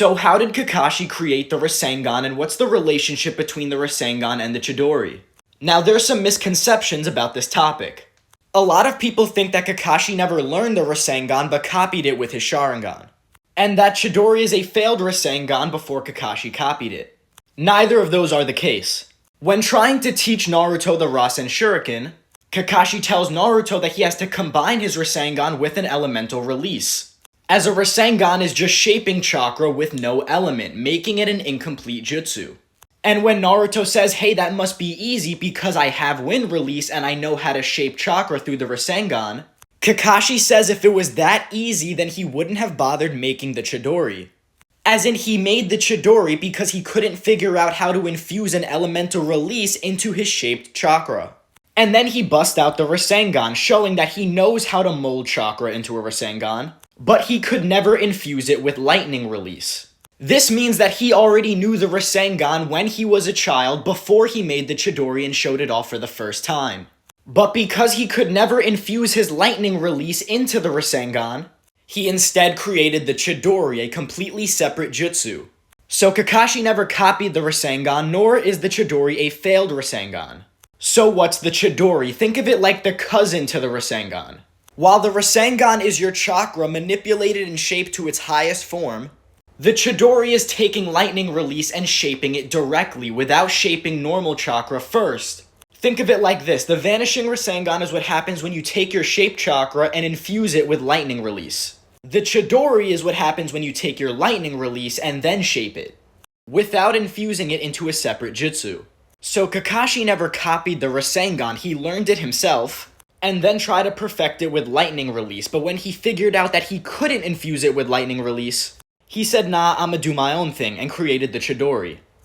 So how did Kakashi create the Rasengan, and what's the relationship between the Rasengan and the Chidori? Now, there's some misconceptions about this topic. A lot of people think that Kakashi never learned the Rasengan but copied it with his Sharingan, and that Chidori is a failed Rasengan before Kakashi copied it. Neither of those are the case. When trying to teach Naruto the Rasen Shuriken, Kakashi tells Naruto that he has to combine his Rasengan with an elemental release, as a Rasengan is just shaping chakra with no element, making it an incomplete jutsu. And when Naruto says, hey, that must be easy because I have wind release and I know how to shape chakra through the Rasengan, Kakashi says if it was that easy, then he wouldn't have bothered making the Chidori. As in, he made the Chidori because he couldn't figure out how to infuse an elemental release into his shaped chakra. And then he busts out the Rasengan, showing that he knows how to mold chakra into a Rasengan, but he could never infuse it with lightning release. This means that he already knew the Rasengan when he was a child before he made the Chidori and showed it off for the first time. But because he could never infuse his lightning release into the Rasengan, he instead created the Chidori, a completely separate jutsu. So Kakashi never copied the Rasengan, nor is the Chidori a failed Rasengan. So what's the Chidori? Think of it like the cousin to the Rasengan. While the Rasengan is your chakra manipulated and shaped to its highest form, the Chidori is taking lightning release and shaping it directly without shaping normal chakra first. Think of it like this: the vanishing Rasengan is what happens when you take your shaped chakra and infuse it with lightning release. The Chidori is what happens when you take your lightning release and then shape it, without infusing it into a separate jutsu. So Kakashi never copied the Rasengan, he learned it himself, and then tried to perfect it with lightning release, but when he figured out that he couldn't infuse it with lightning release, he said, nah, I'ma do my own thing, and created the Chidori.